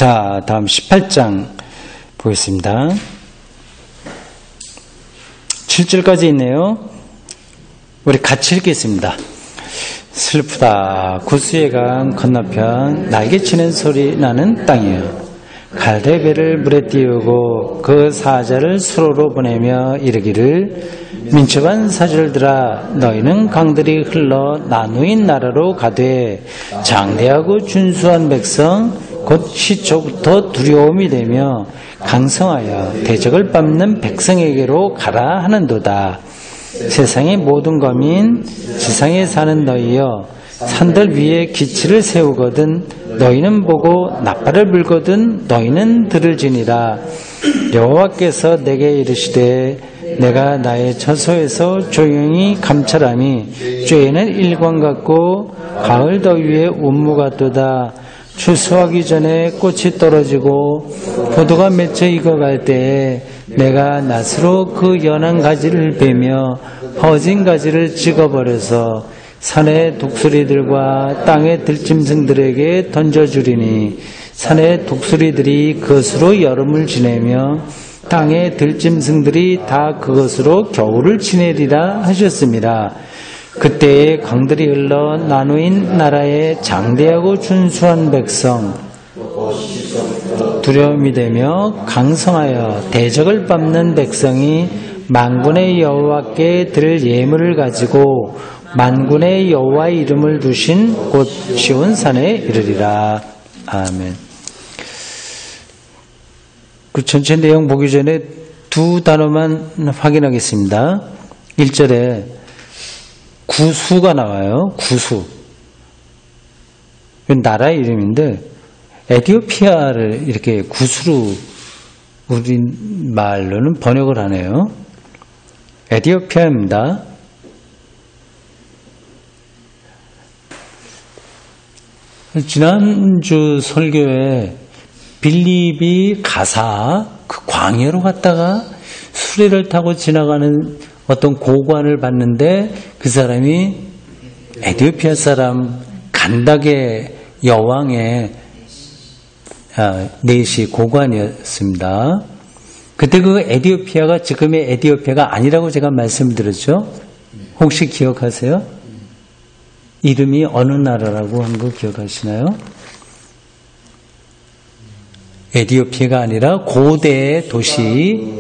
자, 다음 18장 보겠습니다. 7절까지 있네요. 우리 같이 읽겠습니다. 슬프다. 구스의 강 건너편 날개치는 소리 나는 땅이여. 갈대배를 물에 띄우고 그 사자를 수로로 보내며 이르기를 민첩한 사절들아 너희는 강들이 흘러 나누인 나라로 가되 장대하고 준수한 백성 곧 시초부터 두려움이 되며 강성하여 대적을 밟는 백성에게로 가라 하는도다. 세상의 모든 거민 지상에 사는 너희여 산들 위에 기치를 세우거든 너희는 보고 나팔을 불거든 너희는 들을지니라. 여호와께서 내게 이르시되 내가 나의 처소에서 조용히 감찰함이 죄에는 일광 같고 가을 더위에 운무 같도다. 추수하기 전에 꽃이 떨어지고 포도가 맺혀 익어갈 때에 내가 낫으로 그 연한 가지를 베며 허진 가지를 찍어버려서 산의 독수리들과 땅의 들짐승들에게 던져주리니 산의 독수리들이 그것으로 여름을 지내며 땅의 들짐승들이 다 그것으로 겨울을 지내리라 하셨습니다. 그때에 강들이 흘러 나누인 나라의 장대하고 준수한 백성 두려움이 되며 강성하여 대적을 밟는 백성이 만군의 여호와께 드릴 예물을 가지고 만군의 여호와의 이름을 두신 곧 시온 산에 이르리라. 아멘. 그 전체 내용 보기 전에 두 단어만 확인하겠습니다. 1절에 구수가 나와요. 구수. 나라의 이름인데 에티오피아를 이렇게 구수로 우리말로는 번역을 하네요. 에티오피아입니다. 지난주 설교에 빌립이 가사 그 광야로 갔다가 수레를 타고 지나가는 어떤 고관을 봤는데 그 사람이 에티오피아 사람 간닥의 여왕의 내시 고관이었습니다. 그때 그 에티오피아가 지금의 에티오피아가 아니라고 제가 말씀드렸죠. 혹시 기억하세요? 이름이 어느 나라라고 한 거 기억하시나요? 에티오피아가 아니라 고대의 도시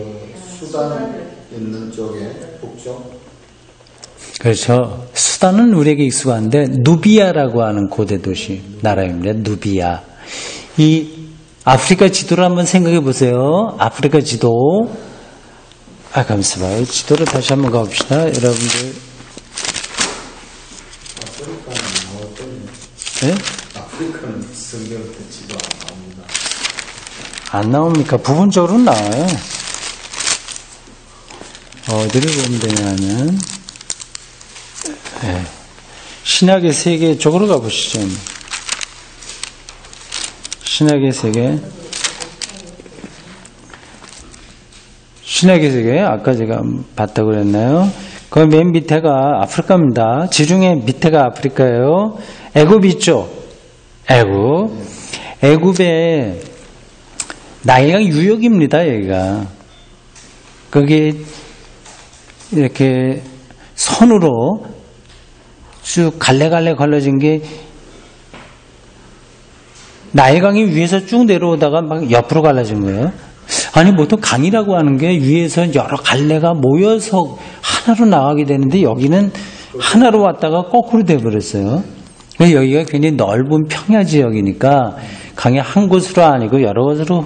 수단 있는 쪽에 북쪽. 그렇죠. 수단은 우리에게 익숙한데 누비아라고 하는 고대 도시 나라입니다. 누비아. 이 아프리카 지도를 한번 생각해 보세요. 아프리카 지도. 감사해요. 지도를 다시 한번 가봅시다. 여러분들. 네? 아프리카는 성경 지도 안 나옵니다. 안 나옵니까? 부분적으로는 나와요. 어디를 보면 되냐면 신약의 세계 쪽으로 가보시죠. 신약의 세계. 신약의 세계 아까 제가 봤다고 그랬나요? 그 맨 밑에가 아프리카입니다. 지중해 밑에가 아프리카예요. 애굽 있죠? 애굽에 나일강 유역입니다. 여기가. 거기 이렇게 선으로 쭉 갈래갈래 걸러진 게 나일강이 위에서 쭉 내려오다가 막 옆으로 갈라진 거예요. 아니 보통 강이라고 하는 게 위에서 여러 갈래가 모여서 하나로 나가게 되는데 여기는 하나로 왔다가 거꾸로 돼버렸어요. 여기가 굉장히 넓은 평야 지역이니까 강이 한 곳으로 아니고 여러 곳으로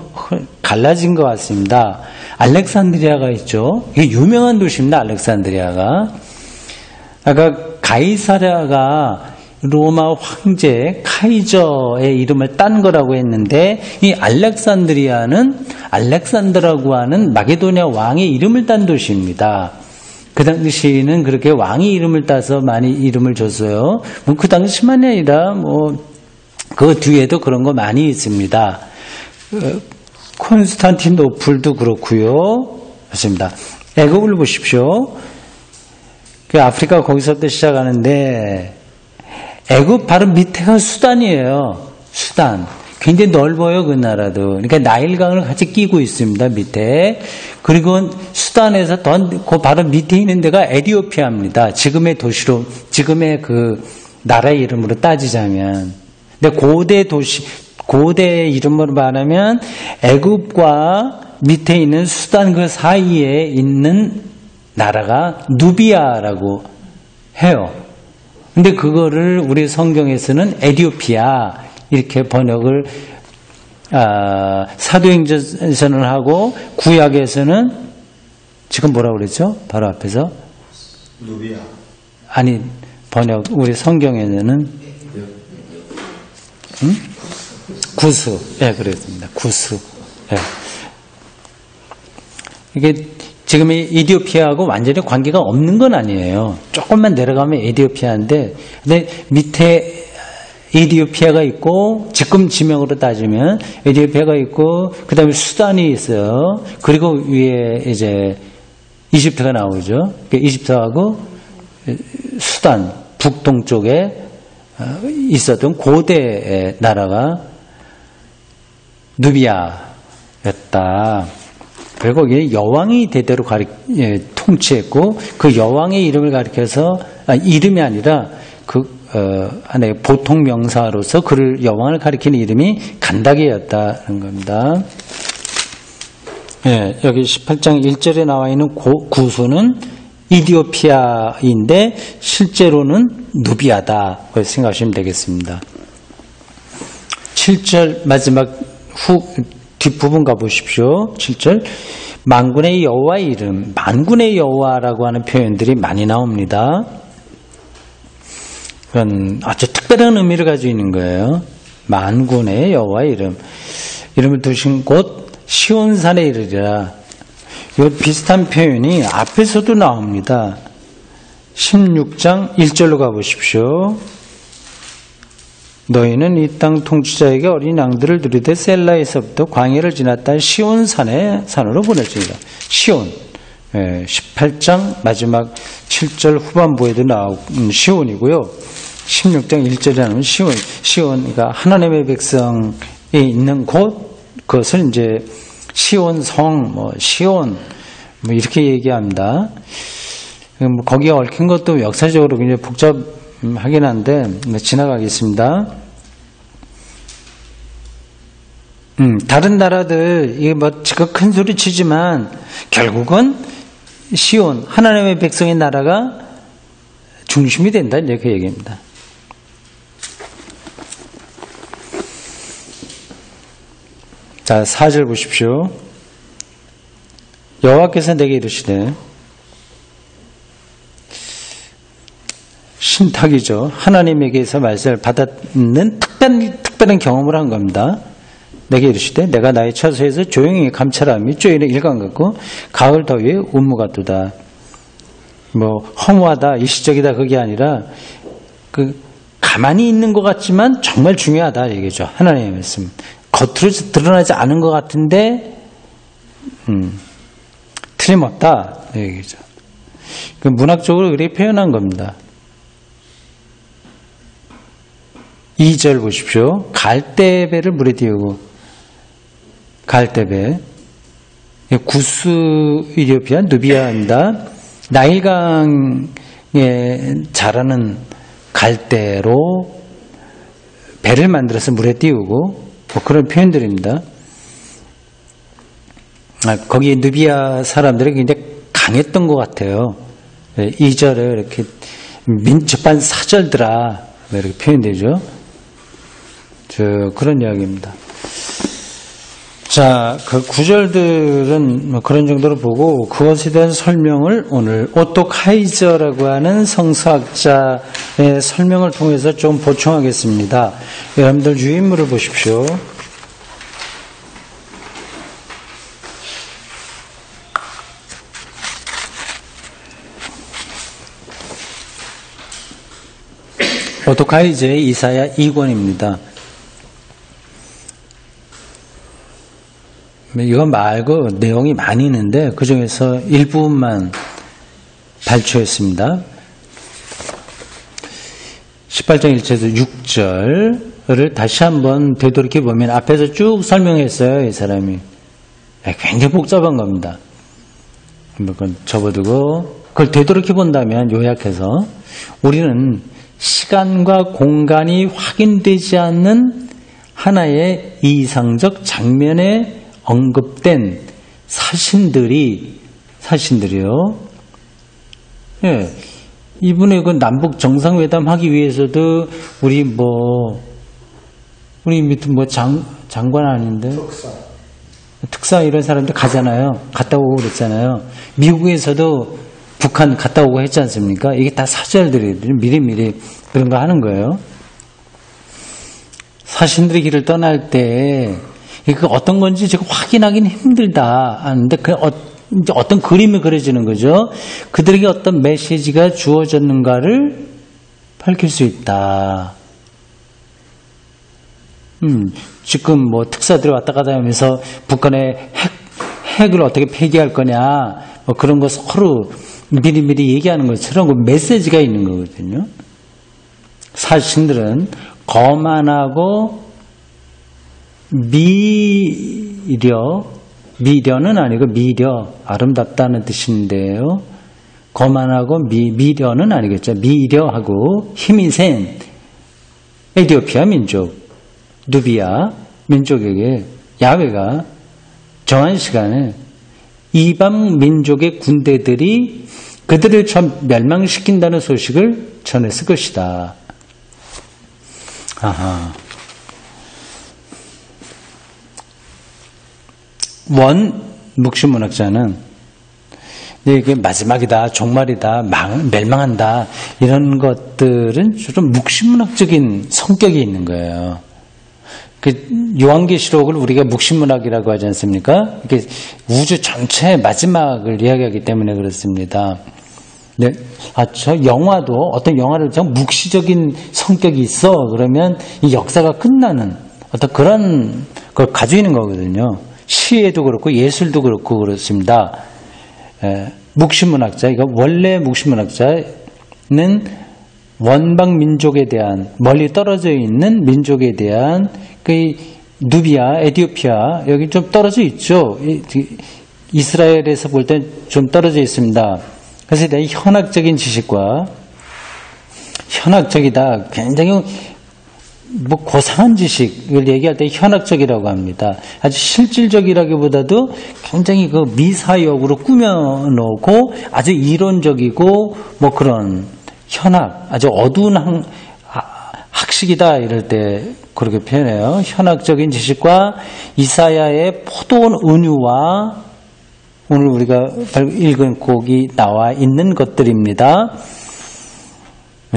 갈라진 것 같습니다. 알렉산드리아가 있죠. 이게 유명한 도시입니다. 알렉산드리아가. 아까 가이사랴가 로마 황제 카이저의 이름을 딴 거라고 했는데 이 알렉산드리아는 알렉산더라고 하는 마게도니아 왕의 이름을 딴 도시입니다. 그 당시에는 그렇게 왕의 이름을 따서 많이 이름을 줬어요. 그 당시만이 아니라 그 뒤에도 그런 거 많이 있습니다. 콘스탄티노플도 그렇고요. 맞습니다. 애굽을 보십시오. 그 아프리카 거기서부터 시작하는데 애굽 바로 밑에가 수단이에요. 수단. 굉장히 넓어요, 그 나라도. 그러니까 나일강을 같이 끼고 있습니다, 밑에. 그리고 수단에서 그 바로 밑에 있는 데가 에티오피아입니다. 지금의 도시로, 지금의 그 나라 이름으로 따지자면. 근데 고대 이름으로 말하면 애굽과 밑에 있는 수단 그 사이에 있는 나라가 누비아라고 해요. 근데 그거를 우리 성경에서는 에티오피아 이렇게 번역을 사도행전에서는 하고 구약에서는 지금 뭐라고 그랬죠? 바로 앞에서 누비아. 아니 번역 우리 성경에는 구스. 예, 그랬습니다. 구스. 예. 이게 지금 이 에티오피아하고 완전히 관계가 없는 건 아니에요. 조금만 내려가면 에티오피아인데, 근데 밑에 에티오피아가 있고, 지금 지명으로 따지면 에티오피아가 있고, 그 다음에 수단이 있어요. 그리고 위에 이제 이집트가 나오죠. 이집트하고 수단, 북동쪽에 있었던 고대 나라가 누비아였다. 그리고 거기에 여왕이 대대로 통치했고 그 여왕의 이름을 가리켜서 이름이 아니라 그 하나의 보통 명사로서 그를 여왕을 가리키는 이름이 간다게였다는 겁니다. 예, 여기 18장 1절에 나와 있는 구수는 이디오피아인데 실제로는 누비아다. 그렇게 생각하시면 되겠습니다. 7절 마지막 뒷부분 가보십시오. 7절 만군의 여호와의 이름, 만군의 여호와라고 하는 표현들이 많이 나옵니다. 그건 아주 특별한 의미를 가지고 있는 거예요. 만군의 여호와의 이름. 이름을 두신 곳 시온산에 이르리라. 이 비슷한 표현이 앞에서도 나옵니다. 16장 1절로 가보십시오. 너희는 이 땅 통치자에게 어린 양들을 누리되 셀라에서부터 광야를 지났다 시온산으로 보내지니라. 시온 18장 마지막 7절 후반부에도 나온 시온이고요. 16장 1절에 나오는 시온, 그러니까 하나님의 백성이 있는 곳, 그것을 이제 시온성, 시온, 이렇게 얘기합니다. 거기에 얽힌 것도 역사적으로 굉장히 복잡하긴 한데, 지나가겠습니다. 다른 나라들, 이게 지금 큰 소리 치지만, 결국은 시온, 하나님의 백성의 나라가 중심이 된다, 이렇게 얘기합니다. 자, 4절 보십시오. 여호와께서 내게 이르시되 신탁이죠. 하나님에게서 말씀을 받았는 특별한 경험을 한 겁니다. 내게 이르시되 내가 나의 처소에서 조용히 감찰함이 쪼이는 일광 같고 가을 더위에 운무 같도다. 허무하다, 일시적이다 그게 아니라 가만히 있는 것 같지만 정말 중요하다 얘기죠. 하나님의 말씀. 겉으로 드러나지 않은 것 같은데 틀림없다 얘기죠. 문학적으로 그렇게 표현한 겁니다. 2절 보십시오. 갈대배를 물에 띄우고 갈대배 구스 이디오피아 누비아입니다. 나일강에 자라는 갈대로 배를 만들어서 물에 띄우고 그런 표현들입니다. 거기 누비아 사람들이 굉장히 강했던 것 같아요. 2절에 이렇게 민첩한 사절들아 이렇게 표현되죠. 그런 이야기입니다. 자, 그 구절들은 그런 정도로 보고 그것에 대한 설명을 오늘 오토 카이저라고 하는 성서학자의 설명을 통해서 좀 보충하겠습니다. 여러분들 유인물을 보십시오. 오토 카이저의 이사야 2권입니다. 이거 말고 내용이 많이 있는데 그 중에서 일부분만 발췌했습니다. 18장 1절에서 6절 다시 한번 되돌이켜 보면 앞에서 쭉 설명했어요. 이 사람이. 굉장히 복잡한 겁니다. 한번 접어두고 그걸 되돌이켜 본다면 요약해서 우리는 시간과 공간이 확인되지 않는 하나의 이상적 장면에 언급된 사신들이요. 예. 이분의 그 남북 정상회담 하기 위해서도 우리 밑에 장관 아닌데? 특사 이런 사람들 가잖아요. 갔다 오고 그랬잖아요. 미국에서도 북한 갔다 오고 했지 않습니까? 이게 다 사절들이 미리미리 그런 거 하는 거예요. 사신들의 길을 떠날 때 이게 어떤 건지 지금 확인하기는 힘들다 하는데 이제 어떤 그림이 그려지는 거죠. 그들에게 어떤 메시지가 주어졌는가를 밝힐 수 있다. 지금 특사들이 왔다 갔다 하면서 북한의 핵을 어떻게 폐기할 거냐, 그런 거 서로 미리미리 얘기하는 것처럼 그 메시지가 있는 거거든요. 사신들은 거만하고 미려는 아니고 아름답다는 뜻인데요. 거만하고 미려는 아니겠죠. 미려하고 힘이 센 에티오피아 민족, 누비아 민족에게 야훼가 정한 시간에 이방 민족의 군대들이 그들을 멸망시킨다는 소식을 전했을 것이다. 아하. 원 묵시문학자는 이게 마지막이다, 종말이다, 멸망한다 이런 것들은 좀 묵시문학적인 성격이 있는 거예요. 그 요한계시록을 우리가 묵시문학이라고 하지 않습니까? 이게 우주 전체의 마지막을 이야기하기 때문에 그렇습니다. 네, 저 영화도 어떤 영화를 좀 묵시적인 성격이 있어 그러면 이 역사가 끝나는 어떤 그런 걸 가지고 있는 거거든요. 시에도 그렇고 예술도 그렇고 그렇습니다. 묵시문학자, 이거 원래 묵시문학자는 원방 민족에 대한 멀리 떨어져 있는 민족에 대한 그 누비아, 에티오피아 여기 좀 떨어져 있죠. 이스라엘에서 볼 땐 좀 떨어져 있습니다. 그래서 이 현학적인 지식과 현학적이다, 굉장히 고상한 지식을 얘기할 때 현학적이라고 합니다. 아주 실질적이라기보다도 굉장히 그 미사역으로 꾸며놓고 아주 이론적이고 그런 현학, 아주 어두운 학식이다 이럴 때 그렇게 표현해요. 현학적인 지식과 이사야의 포도원 은유와 오늘 우리가 읽은 곡이 나와 있는 것들입니다.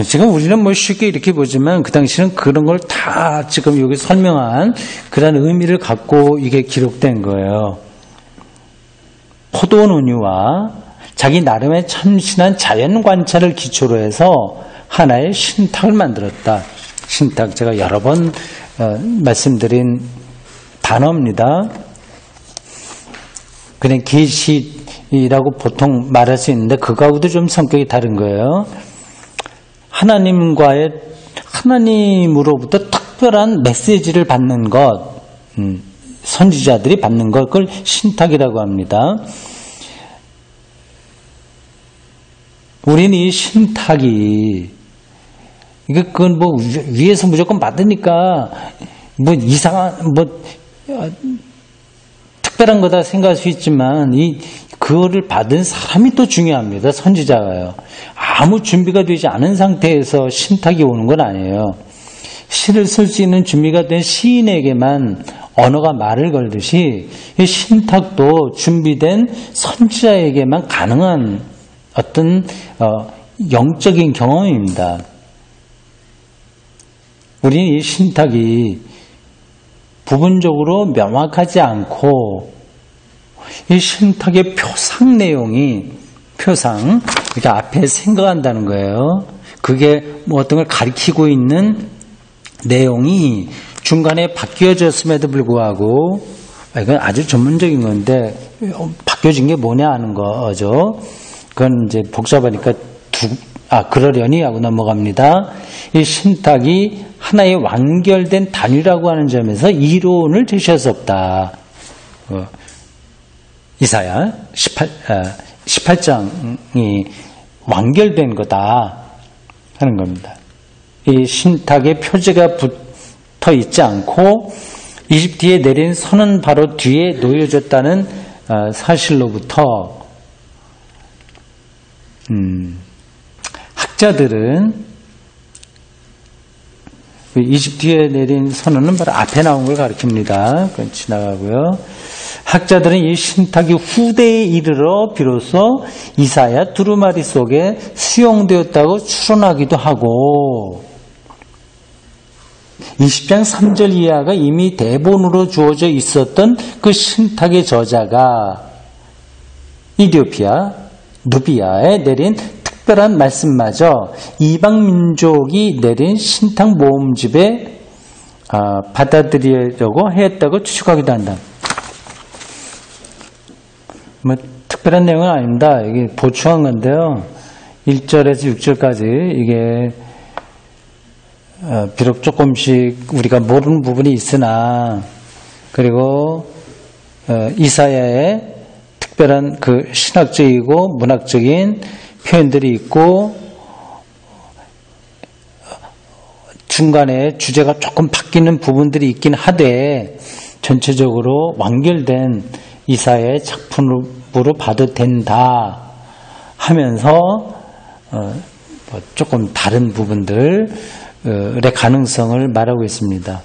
지금 우리는 쉽게 이렇게 보지만 그 당시는 그런 걸 다 지금 여기 설명한 그런 의미를 갖고 이게 기록된 거예요. 포도원 은유와 자기 나름의 참신한 자연 관찰을 기초로 해서 하나의 신탁을 만들었다. 신탁, 제가 여러 번 말씀드린 단어입니다. 그냥 계시라고 보통 말할 수 있는데 그거하고도 좀 성격이 다른 거예요. 하나님으로부터 특별한 메시지를 받는 것, 선지자들이 받는 것, 그걸 신탁이라고 합니다. 우리는 이 신탁이, 그건 위에서 무조건 받으니까, 특별한 거다 생각할 수 있지만, 그거를 받은 사람이 또 중요합니다. 선지자가요. 아무 준비가 되지 않은 상태에서 신탁이 오는 건 아니에요. 시를 쓸 수 있는 준비가 된 시인에게만 언어가 말을 걸듯이 이 신탁도 준비된 선지자에게만 가능한 어떤 영적인 경험입니다. 우리는 이 신탁이 부분적으로 명확하지 않고 이 신탁의 표상 내용이 이렇게 앞에 생각한다는 거예요. 그게 어떤 걸 가리키고 있는 내용이 중간에 바뀌어졌음에도 불구하고 이건 아주 전문적인 건데 바뀌어진 게 뭐냐 하는 거죠. 그건 이제 복잡하니까 그러려니 하고 넘어갑니다. 이 신탁이 하나의 완결된 단위라고 하는 점에서 이론을 제시할 수 없다. 이사야 18장이 완결된 거다 하는 겁니다. 이 신탁의 표지가 붙어 있지 않고 이집트에 내린 선은 바로 뒤에 놓여졌다는 사실로부터 학자들은 이집트에 내린 선언은 바로 앞에 나온 걸 가리킵니다. 그건 지나가고요. 학자들은 이 신탁이 후대에 이르러 비로소 이사야 두루마리 속에 수용되었다고 추론하기도 하고 20장 3절 이하가 이미 대본으로 주어져 있었던 그 신탁의 저자가 이디오피아, 누비아에 내린 특별한 말씀마저 이방 민족이 내린 신탁 모음집에 받아들이려고 했다고 추측하기도 한다. 뭐 특별한 내용은 아닙니다. 이게 보충한 건데요. 1절에서 6절까지 이게 비록 조금씩 우리가 모르는 부분이 있으나 그리고 이사야의 특별한 그 신학적이고 문학적인 표현들이 있고 중간에 주제가 조금 바뀌는 부분들이 있긴 하되 전체적으로 완결된 이사야의 작품으로 봐도 된다 하면서 조금 다른 부분들의 가능성을 말하고 있습니다.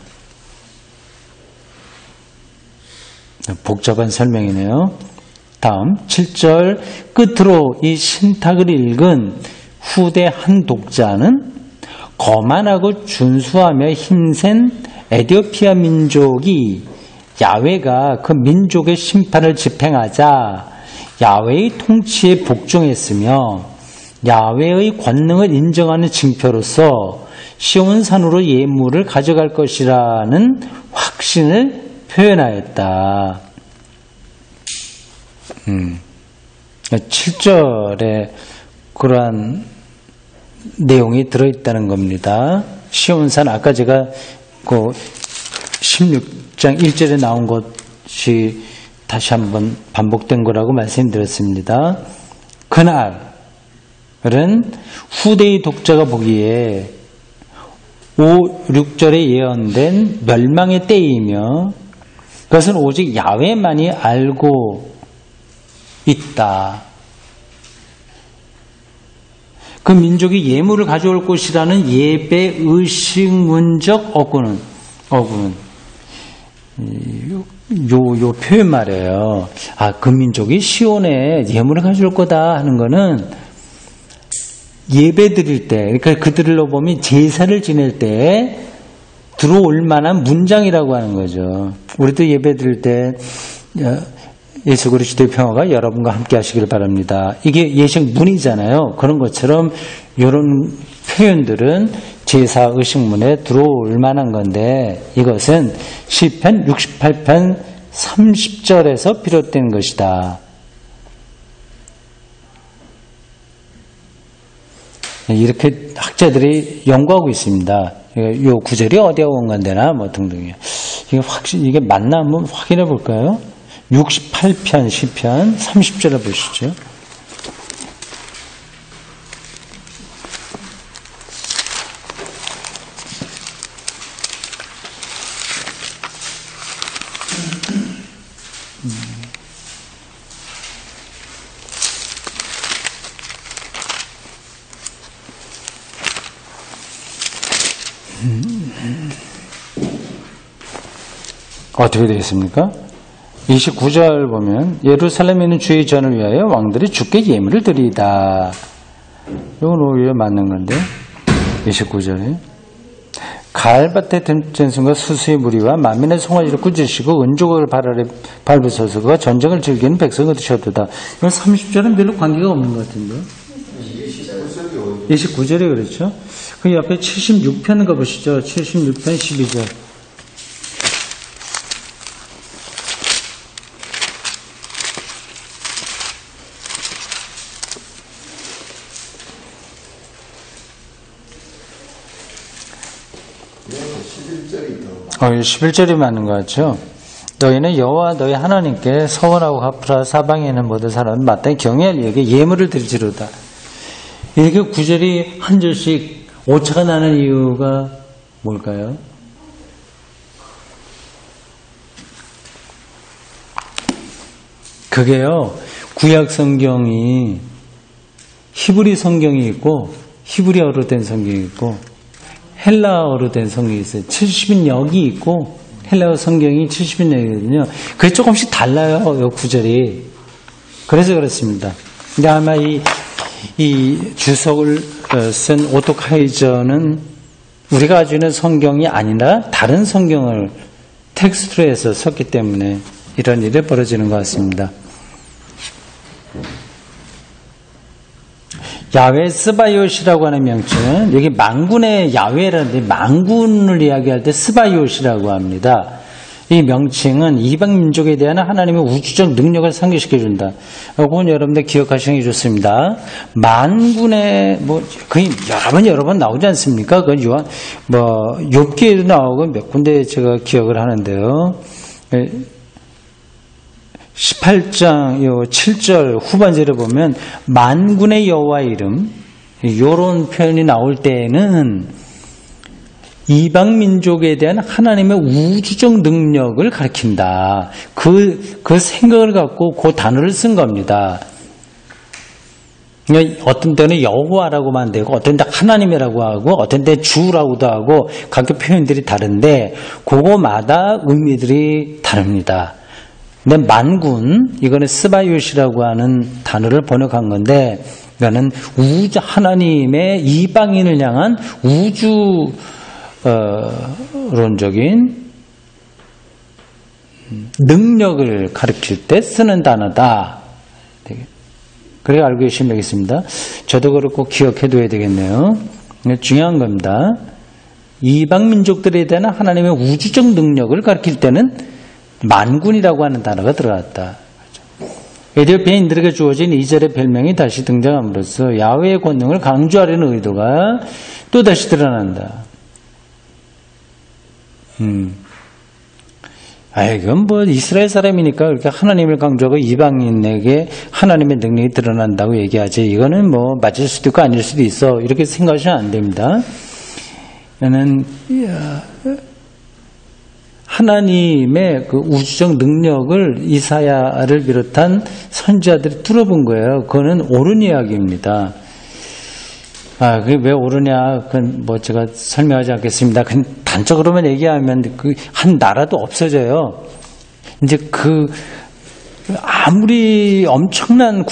복잡한 설명이네요. 다음 7절 끝으로 이 신탁을 읽은 후대 한 독자는 거만하고 준수하며 힘센 에티오피아 민족이 야훼가 그 민족의 심판을 집행하자 야훼의 통치에 복종했으며 야훼의 권능을 인정하는 징표로서 시온산으로 예물을 가져갈 것이라는 확신을 표현하였다. 7절에 그러한 내용이 들어있다는 겁니다. 시온산 아까 제가 그 16장 1절에 나온 것이 다시 한번 반복된 거라고 말씀드렸습니다. 그날은 후대의 독자가 보기에 5, 6절에 예언된 멸망의 때이며 그것은 오직 야훼만이 알고 있다. 그 민족이 예물을 가져올 것이라는 예배 의식문적 어구는 요 표현 말이에요. 그 민족이 시온에 예물을 가져올 거다 하는 거는 예배 드릴 때, 그러니까 그들로 보면 제사를 지낼 때 들어올 만한 문장이라고 하는 거죠. 우리도 예배 드릴 때 예수 그리스도의 평화가 여러분과 함께 하시길 바랍니다. 이게 예식문이잖아요. 그런 것처럼 이런 표현들은 제사 의식문에 들어올 만한 건데 이것은 시편 68편 30절에서 비롯된 것이다. 이렇게 학자들이 연구하고 있습니다. 이 구절이 어디에 온 건데나 뭐 등등이요. 이게 맞나 한번 확인해 볼까요? 68편 시편 30절을 보시죠. 어떻게 되겠습니까? 29절 보면 예루살렘에 있는 주의 전을 위하여 왕들이 주께 예물을 드리이다. 이건 오히려 맞는 건데 29절에 가을밭에 든 순간 수수의 무리와 만민의 송아지를 꾸짖으시고 은족을 발 아래 밟으소서 그가 전쟁을 즐기는 백성을 드셨도다. 이건 30절은 별로 관계가 없는 것 같은데요. 29절이 그렇죠. 그 옆에 76편 가보시죠. 76편 12절. 더 많아요. 11절이 맞는 것 같죠? 너희는 여호와 너희 하나님께 서원하고 갚으라. 사방에 있는 모든 사람은 마땅히 경외할 이에게 예물을 드리지로다. 이렇게 구절이 한 절씩 오차가 나는 이유가 뭘까요? 그게요, 구약 성경이 히브리 성경이 있고 히브리어로 된 성경이 있고 헬라어로 된 성경이 있어요. 70인역이 있고 헬라어 성경이 70인역이거든요. 그게 조금씩 달라요, 이 구절이. 그래서 그렇습니다. 근데 아마 이 주석을 쓴 오토카이저는 우리가 가지고 있는 성경이 아니라 다른 성경을 텍스트로 해서 썼기 때문에 이런 일이 벌어지는 것 같습니다. 야훼 스바이옷이라고 하는 명칭은 여기 만군의 야훼라는데 만군을 이야기할 때 스바이옷이라고 합니다. 이 명칭은 이방 민족에 대한 하나님의 우주적 능력을 상기시켜준다. 이건 여러분들 기억하시는 게 좋습니다. 만군의 거의 여러 번 나오지 않습니까? 그건 욥기에도 나오고 몇 군데 제가 기억을 하는데요. 18장 7절 후반절에 보면 만군의 여호와의 이름 이런 표현이 나올 때에는 이방 민족에 대한 하나님의 우주적 능력을 가리킨다. 그 생각을 갖고 그 단어를 쓴 겁니다. 어떤 때는 여호와라고만 되고 어떤 때 하나님이라고 하고 어떤 때 주라고도 하고 각각 표현들이 다른데 그거마다 의미들이 다릅니다. 근데 만군, 이거는 스바이옷이라고 하는 단어를 번역한 건데, 이거는 하나님의 이방인을 향한 우주론적인 능력을 가리킬 때 쓰는 단어다. 그래 알고 계시면 되겠습니다. 저도 그렇고 기억해둬야 되겠네요. 중요한 겁니다. 이방 민족들에 대한 하나님의 우주적 능력을 가리킬 때는 만군이라고 하는 단어가 들어갔다. 에디오피아인들에게 주어진 2절의 별명이 다시 등장함으로써 야훼의 권능을 강조하려는 의도가 또다시 드러난다. 이건 이스라엘 사람이니까 그렇게 하나님을 강조하고 이방인에게 하나님의 능력이 드러난다고 얘기하지. 이거는 맞을 수도 있고 아닐 수도 있어. 이렇게 생각하시면 안 됩니다. 저는 하나님의 그 우주적 능력을 이사야를 비롯한 선지자들이 뚫어본 거예요. 그거는 옳은 이야기입니다. 그게 왜 옳으냐? 그건 제가 설명하지 않겠습니다. 그냥 단적으로만 얘기하면 한 나라도 없어져요. 이제 아무리 엄청난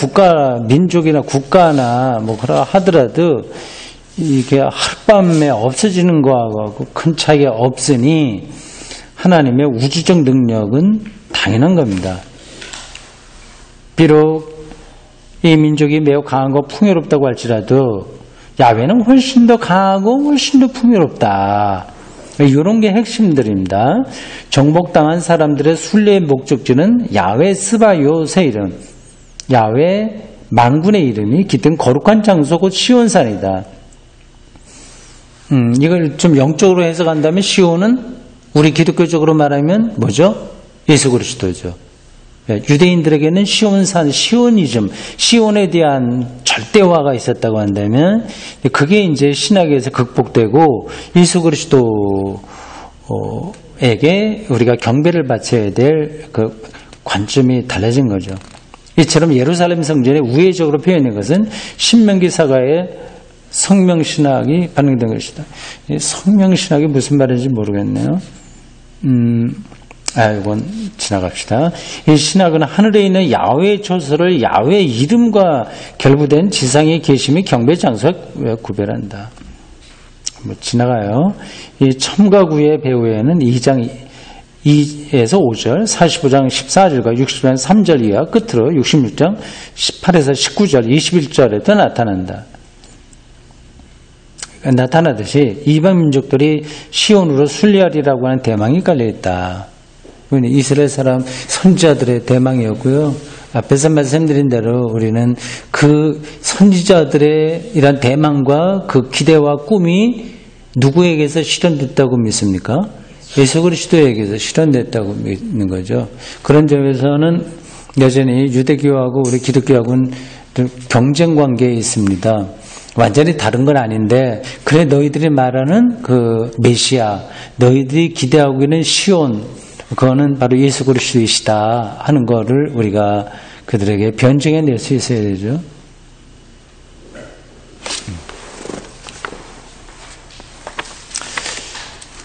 민족이나 국가나 그러나 하더라도 이게 하룻밤에 없어지는 거하고 큰 차이가 없으니 하나님의 우주적 능력은 당연한 겁니다. 비록 이 민족이 매우 강하고 풍요롭다고 할지라도 야훼는 훨씬 더 강하고 훨씬 더 풍요롭다. 이런 게 핵심들입니다. 정복당한 사람들의 순례의 목적지는 야훼 스바이옷의 이름, 야훼 만군의 이름이 깃든 거룩한 장소 곧 시온산이다. 이걸 좀 영적으로 해석한다면 시온은 우리 기독교적으로 말하면 뭐죠? 예수 그리스도죠. 유대인들에게는 시온산, 시오니즘, 시온에 대한 절대화가 있었다고 한다면 그게 이제 신학에서 극복되고 예수 그리스도에게 우리가 경배를 바쳐야 될 그 관점이 달라진 거죠. 이처럼 예루살렘 성전에 우회적으로 표현된 것은 신명기 사가의 성명신학이 반영된 것이다. 성명신학이 무슨 말인지 모르겠네요. 이건 지나갑시다. 이 신학은 하늘에 있는 야훼의 초소를 야훼의 이름과 결부된 지상의 계심이 경배 장소와 구별한다. 지나가요. 이 첨가구의 배후에는 2장 2에서 5절, 45장 14절과 60장 3절 이하 끝으로 66장 18에서 19절, 21절에도 나타난다. 나타나듯이 이방 민족들이 시온으로 순례하리라고 하는 대망이 깔려있다. 이스라엘 사람 선지자들의 대망이었고요. 앞에서 말씀드린 대로 우리는 그 선지자들의 이런 대망과 그 기대와 꿈이 누구에게서 실현됐다고 믿습니까? 예수 그리스도에게서 실현됐다고 믿는 거죠. 그런 점에서는 여전히 유대교하고 우리 기독교하고는 경쟁 관계에 있습니다. 완전히 다른 건 아닌데, 그래 너희들이 말하는 그 메시아, 너희들이 기대하고 있는 시온, 그거는 바로 예수 그리스도이시다 하는 거를 우리가 그들에게 변증해 낼 수 있어야 되죠.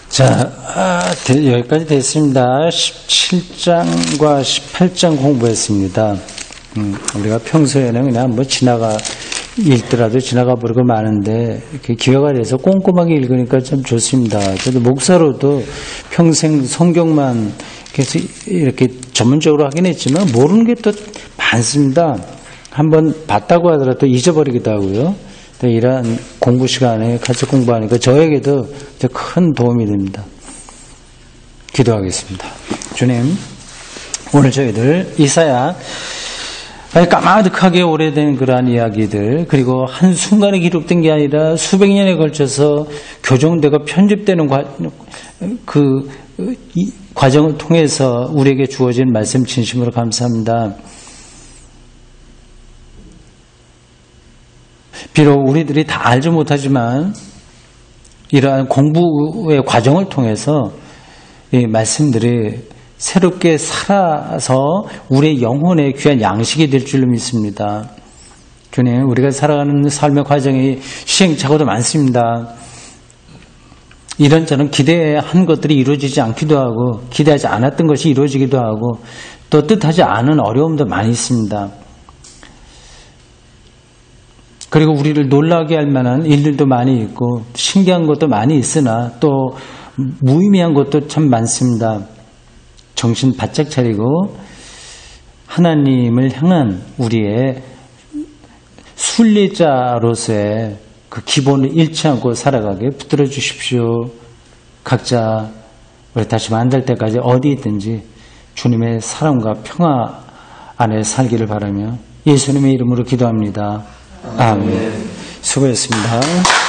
자, 여기까지 됐습니다. 17장과 18장 공부했습니다. 우리가 평소에는 그냥 뭐 읽더라도 지나가 버리고 마는데, 이렇게 기회가 돼서 꼼꼼하게 읽으니까 참 좋습니다. 저도 목사로도 평생 성경만 계속 이렇게 전문적으로 하긴 했지만, 모르는 게 또 많습니다. 한번 봤다고 하더라도 잊어버리기도 하고요. 이러한 공부 시간에 같이 공부하니까 저에게도 큰 도움이 됩니다. 기도하겠습니다. 주님, 오늘 저희들 이사야 까마득하게 오래된 그러한 이야기들, 그리고 한순간에 기록된 게 아니라 수백 년에 걸쳐서 교정되고 편집되는 그 과정을 통해서 우리에게 주어진 말씀 진심으로 감사합니다. 비록 우리들이 다 알지 못하지만 이러한 공부의 과정을 통해서 이 말씀들이 새롭게 살아서 우리의 영혼에 귀한 양식이 될 줄로 믿습니다. 주님, 우리가 살아가는 삶의 과정이 시행착오도 많습니다. 이런저런 기대한 것들이 이루어지지 않기도 하고, 기대하지 않았던 것이 이루어지기도 하고, 또 뜻하지 않은 어려움도 많이 있습니다. 그리고 우리를 놀라게 할 만한 일들도 많이 있고, 신기한 것도 많이 있으나 또 무의미한 것도 참 많습니다. 정신 바짝 차리고 하나님을 향한 우리의 순례자로서의 그 기본을 잃지 않고 살아가게 붙들어 주십시오. 각자 우리 다시 만날 때까지 어디 있든지 주님의 사랑과 평화 안에 살기를 바라며 예수님의 이름으로 기도합니다. 아멘. 수고했습니다.